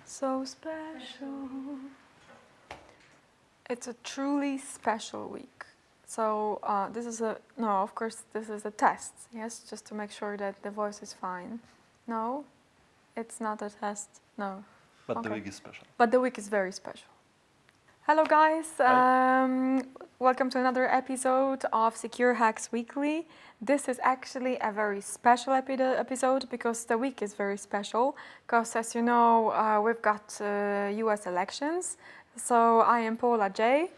So special. It's a truly special week. So this is of course this is a test, yes, just to make sure that the voice is fine. No, it's not a test, no. But the week is special. But the week is very special. Hello guys, welcome to another episode of CQURE Hacks Weekly. This is actually a very special episode because the week is very special, because as you know, we've got US elections. So I am Paula J.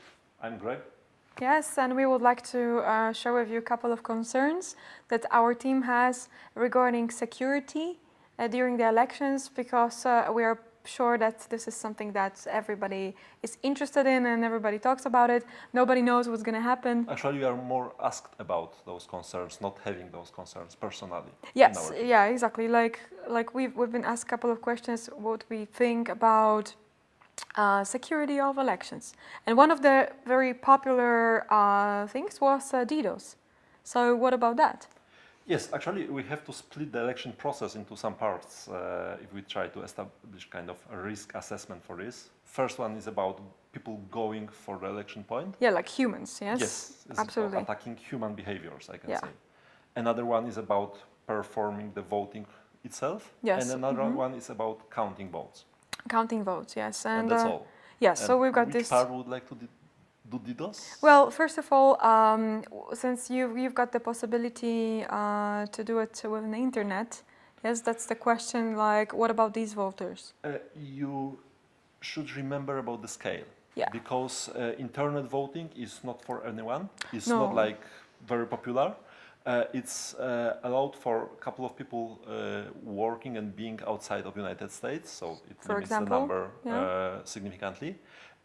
I'm Greg. Yes, and we would like to share with you a couple of concerns that our team has regarding security during the elections, because we are sure that this is something that everybody is interested in and everybody talks about it. Nobody knows what's going to happen. Actually, we are more asked about those concerns, not having those concerns personally. Yes, yeah, exactly. Like we've been asked a couple of questions what we think about security of elections. And one of the very popular things was DDoS. So what about that? Yes, actually, we have to split the election process into some parts if we try to establish kind of a risk assessment for this. First one is about people going for the election point. Yeah, like humans, yes? Yes, it's absolutely. about attacking human behaviors, I can Yeah. say. Another one is about performing the voting itself. Yes. And another one is about counting votes. Counting votes, yes. And that's all. Yes, And so we've got which this. part would like to do DDoS? Well, first of all, since you've got the possibility to do it with the internet, yes, that's the question. Like, what about these voters? You should remember about the scale. Yeah. Because internet voting is not for anyone. It's No. not like very popular. It's allowed for a couple of people working and being outside of United States, so it For limits example, the number yeah. significantly.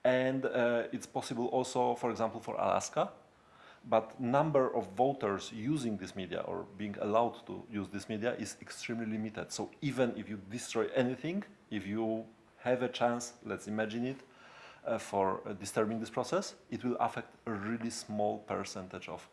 And it's possible also, for example, for Alaska. But number of voters using this media or being allowed to use this media is extremely limited. So even if you destroy anything, if you have a chance, let's imagine it, for disturbing this process, it will affect a really small percentage of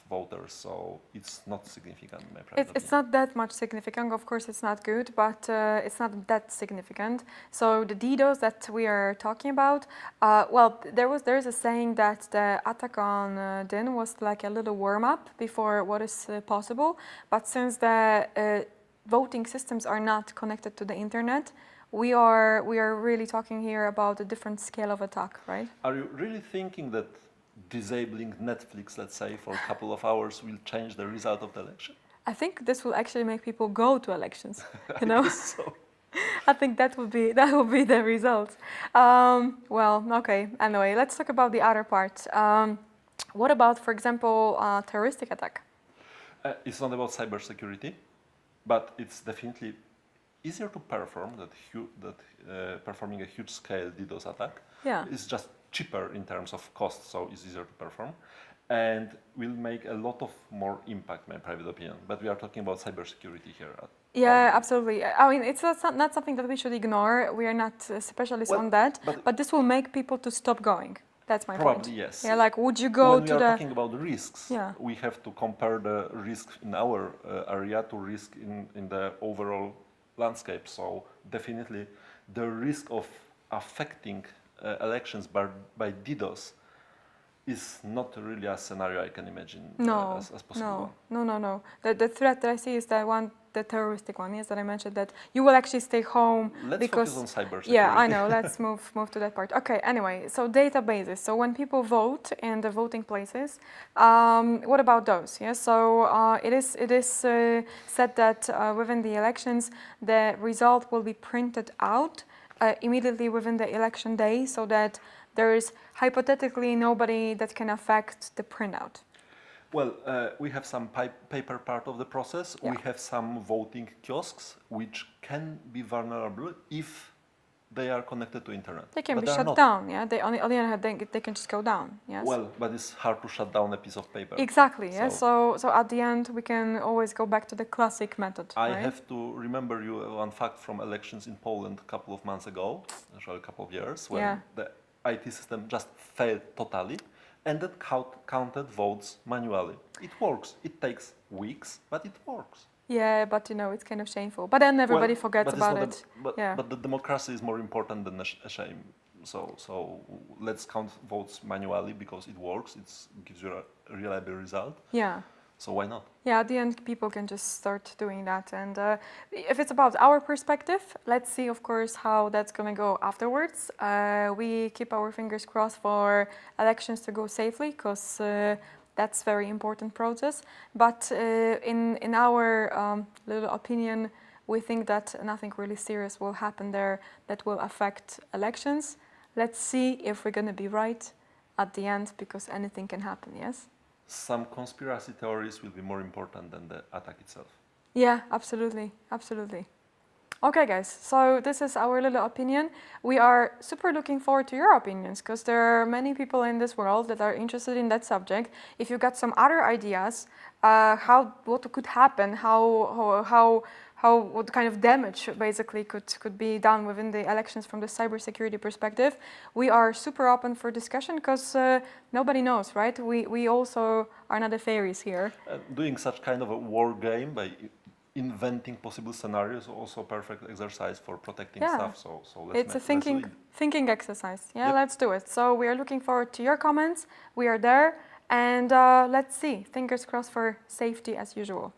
voters. So it's not significant in my private opinion. It's not that much significant. Of course, it's not good, but it's not that significant. So the DDoS that we are talking about, well, there is a saying that the attack on DIN was like a little warm-up before what is possible. But since the voting systems are not connected to the internet, we are really talking here about a different scale of attack, right? Are you really thinking that disabling Netflix, let's say, for a couple of hours will change the result of the election? I think this will actually make people go to elections. You know, I guess so. I think that would be the result. Well, okay. Anyway, let's talk about the other part. What about, for example, terroristic attack? It's not about cybersecurity, but it's definitely easier to perform performing a huge-scale DDoS attack. Yeah. It's just cheaper in terms of cost, so it's easier to perform, and will make a lot of more impact, in my private opinion. But we are talking about cybersecurity here. Yeah, absolutely. I mean, it's not something that we should ignore. We are not specialists on that, but this will make people to stop going. That's my point. Probably, yes. Yeah, like, would you go when to we the... are talking about the risks, Yeah. we have to compare the risk in our area to risk in the overall landscape. So definitely the risk of affecting elections by DDoS is not really a scenario I can imagine as possible. No. The threat that I see is the terroristic one, yes, that I mentioned, that you will actually stay home. Let's focus on cybersecurity. Yeah, I know. Let's move to that part. Okay. Anyway, so databases. So when people vote in the voting places, what about those? Yeah. So it is said that within the elections, the result will be printed out immediately within the election day, so that there is hypothetically nobody that can affect the printout. Well, we have some paper part of the process. Yeah. We have some voting kiosks which can be vulnerable if they are connected to internet. They can but be shut down, yeah? On the other hand, they can just go down, yes? Well, but it's hard to shut down a piece of paper. Exactly, yeah? So at the end, we can always go back to the classic method, I right? have to remember you one fact from elections in Poland a couple of months ago, actually a couple of years, when the IT system just failed totally, and that counted votes manually. It works. It takes weeks, but it works. Yeah, but it's kind of shameful. But then everybody forgets but about it's it. not Yeah. but the democracy is more important than a shame. So let's count votes manually because it works. It gives you a reliable result. Yeah. So why not? Yeah, at the end, people can just start doing that. And if it's about our perspective, let's see, of course, how that's going to go afterwards. We keep our fingers crossed for elections to go safely, because that's very important process. But in our little opinion, we think that nothing really serious will happen there that will affect elections. Let's see if we're going to be right at the end, because anything can happen, yes? Some conspiracy theories will be more important than the attack itself. Yeah, absolutely, absolutely. Okay, guys, so this is our little opinion. We are super looking forward to your opinions, because there are many people in this world that are interested in that subject. If you got some other ideas, what could happen, what kind of damage basically could be done within the elections from the cybersecurity perspective, we are super open for discussion, because nobody knows, right? We also are not the fairies here. Doing such kind of a war game by inventing possible scenarios also a perfect exercise for protecting stuff. So it's a thinking exercise. Yeah, Yep. let's do it. So we are looking forward to your comments. We are there, and let's see. Fingers crossed for safety as usual.